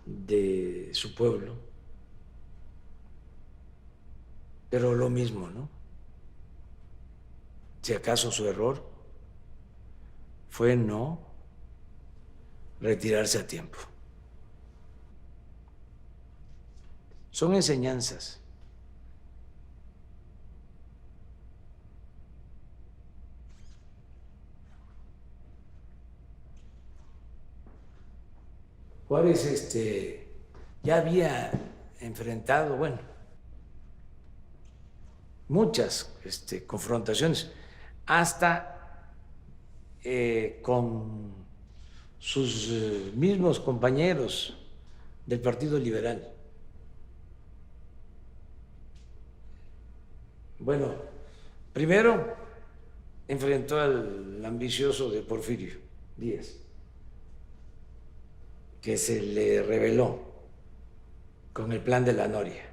de su pueblo, pero lo mismo, ¿no? Si acaso su error fue no retirarse a tiempo. Son enseñanzas. Juárez ya había enfrentado, bueno, muchas confrontaciones, hasta con sus mismos compañeros del Partido Liberal. Bueno, primero enfrentó al ambicioso de Porfirio Díaz, que se le rebeló con el plan de la Noria.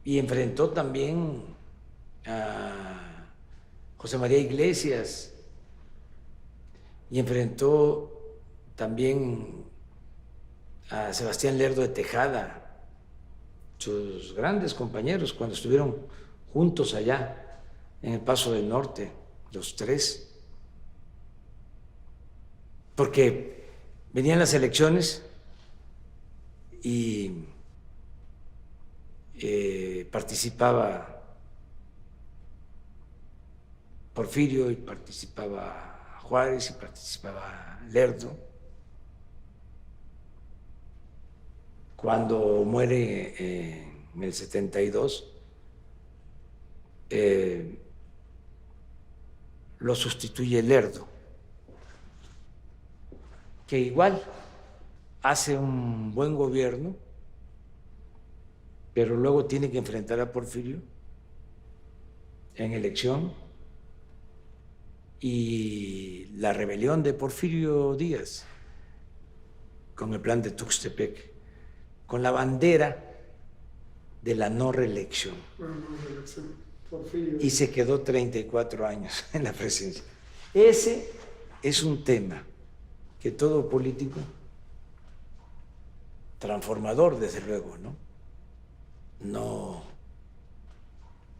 Y enfrentó también a José María Iglesias y enfrentó también a Sebastián Lerdo de Tejada, sus grandes compañeros cuando estuvieron juntos allá en el Paso del Norte, los tres, porque venían las elecciones y participaba Porfirio y participaba Juárez y participaba Lerdo. Cuando muere en el 72, lo sustituye Lerdo, que igual hace un buen gobierno, pero luego tiene que enfrentar a Porfirio en elección, y la rebelión de Porfirio Díaz con el plan de Tuxtepec, con la bandera de la no reelección. Bueno, no, reelección. Porfirio. Y se quedó 34 años en la presidencia. Ese es un tema que todo político, transformador desde luego, no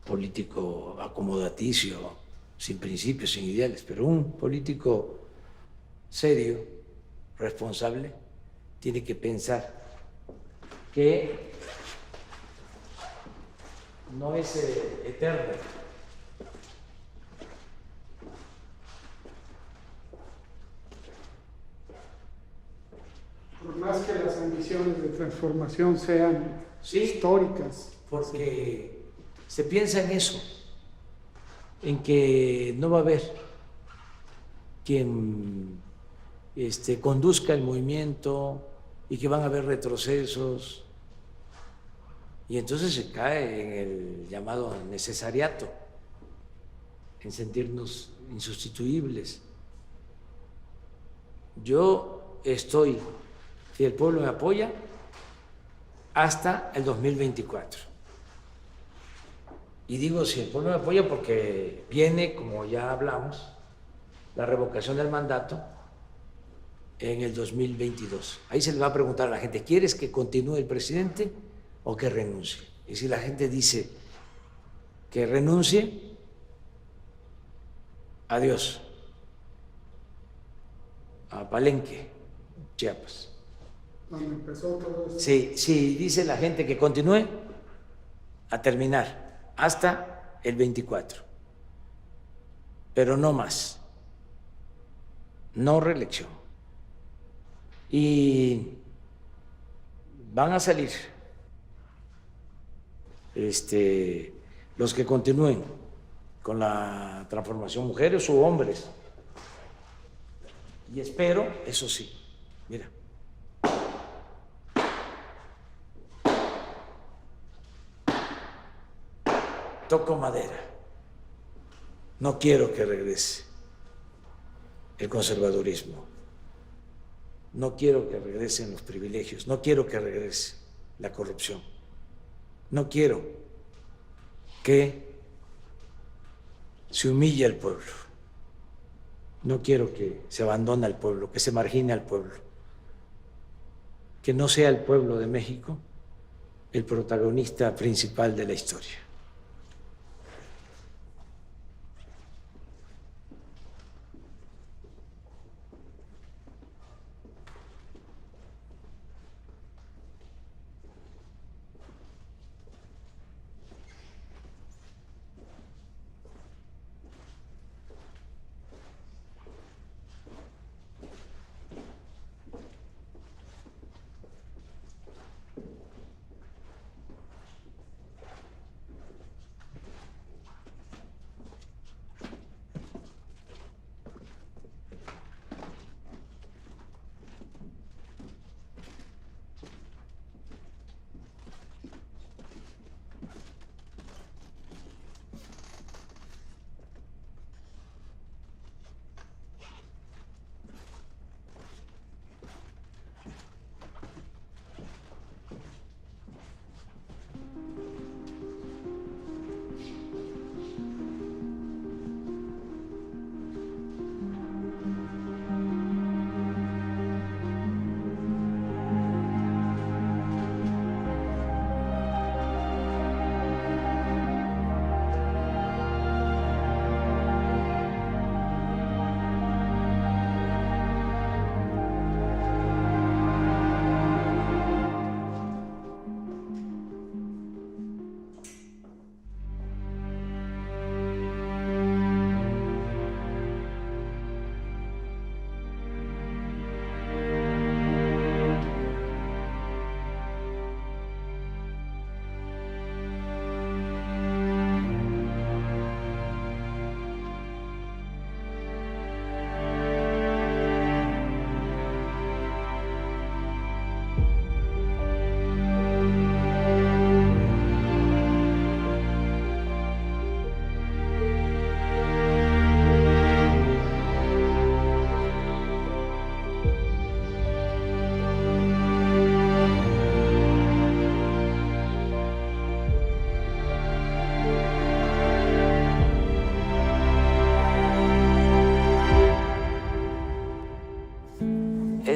político acomodaticio, sin principios, sin ideales, pero un político serio, responsable, tiene que pensar que no es eterno. Por más que las ambiciones de transformación sean Sí, históricas. porque se piensa en eso, en que no va a haber quien conduzca el movimiento y que van a haber retrocesos, y entonces se cae en el llamado necesariato, en sentirnos insustituibles. Yo estoy, si el pueblo me apoya, hasta el 2024. Y digo si el pueblo me apoya porque viene, como ya hablamos, la revocación del mandato en el 2022. Ahí se le va a preguntar a la gente, ¿quieres que continúe el presidente o que renuncie? Y si la gente dice que renuncie, adiós a Palenque, Chiapas. Donde empezó todo esto. Si dice la gente que continúe, a terminar hasta el 24, pero no más, no reelección. Y van a salir los que continúen con la transformación, mujeres u hombres. Y espero, eso sí, mira, toco madera, no quiero que regrese el conservadurismo, no quiero que regresen los privilegios, no quiero que regrese la corrupción, no quiero que se humille al pueblo, no quiero que se abandone al pueblo, que se margine al pueblo, que no sea el pueblo de México el protagonista principal de la historia.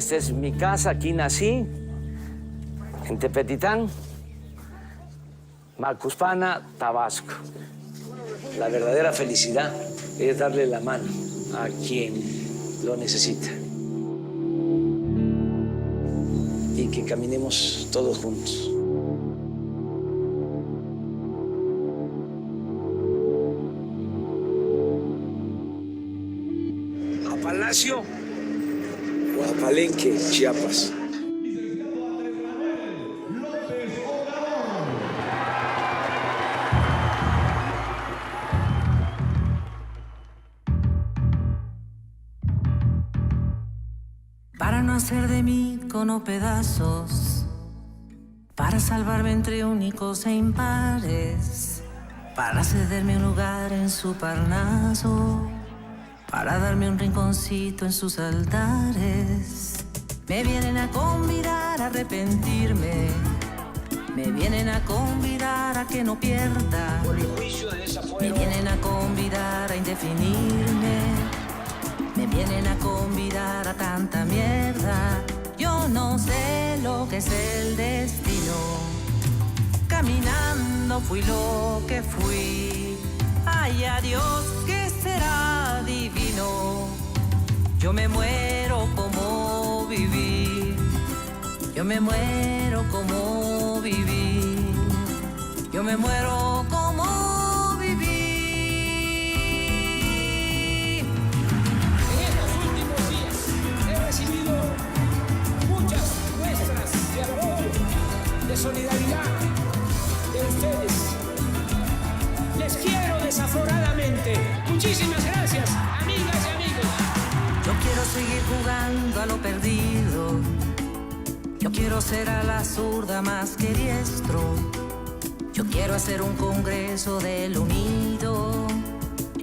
Esta es mi casa, aquí nací, en Tepetitán, Macuspana, Tabasco. La verdadera felicidad es darle la mano a quien lo necesita y que caminemos todos juntos. A Palacio o a Palenque, Chiapas. Para no hacer de mí cono pedazos, para salvarme entre únicos e impares, para cederme un lugar en su Parnaso, para darme un rinconcito en sus altares. Me vienen a convidar a arrepentirme, me vienen a convidar a que no pierda, Por el juicio de desafuero. me vienen a convidar a indefinirme, me vienen a convidar a tanta mierda. Yo no sé lo que es el destino. Caminando fui lo que fui. Ay, adiós, que será divino. Yo me muero como viví. Yo me muero como viví. Yo me muero como viví. En estos últimos días he recibido muchas muestras de apoyo, de solidaridad de ustedes. Les quiero desaforadamente. Muchísimas gracias, amigas y amigos. Yo quiero seguir jugando a lo perdido. Yo quiero ser a la zurda más que diestro. Yo quiero hacer un congreso del unido.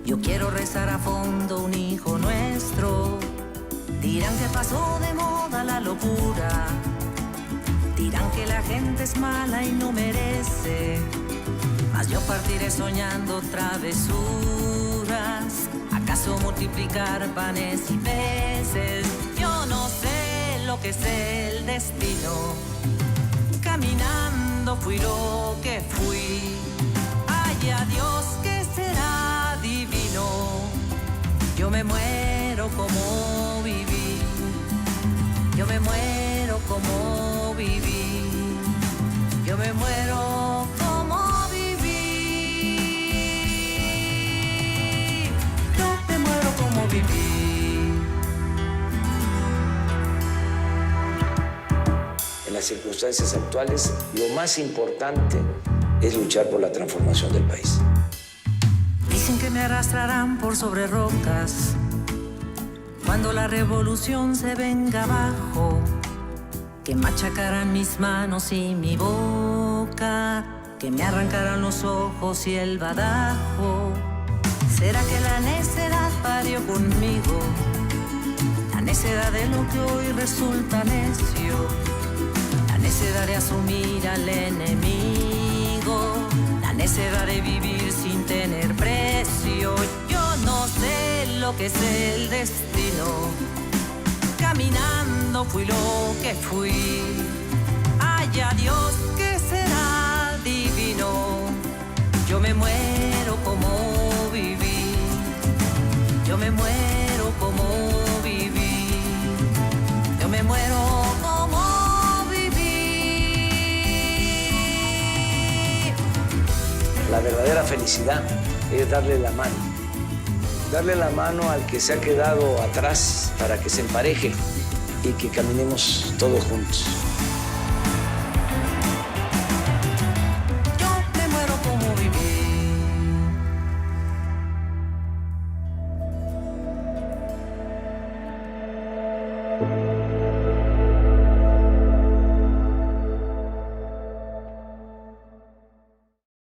Yo quiero rezar a fondo un hijo nuestro. Dirán que pasó de moda la locura. Dirán que la gente es mala y no merece. Mas yo partiré soñando travesuras. ¿Acaso multiplicar panes y peces? Yo no sé lo que es el destino. Caminando fui lo que fui. Ay, adiós, que será divino. Yo me muero como viví. Yo me muero como viví. Yo me muero como viví. Yo me muero como viví. En las circunstancias actuales, lo más importante es luchar por la transformación del país. Dicen que me arrastrarán por sobre rocas cuando la revolución se venga abajo, que machacarán mis manos y mi boca, que me arrancarán los ojos y el badajo. ¿Será que la necedad parió conmigo? La necedad de lo que hoy resulta necio, la necedad de asumir al enemigo, la necedad de vivir sin tener precio. Yo no sé lo que es el destino. Caminando fui lo que fui. Ay, adiós, que será divino. Yo me muero como viví. Yo me muero como viví. Yo me muero como viví. La verdadera felicidad es darle la mano. Darle la mano al que se ha quedado atrás para que se empareje y que caminemos todos juntos.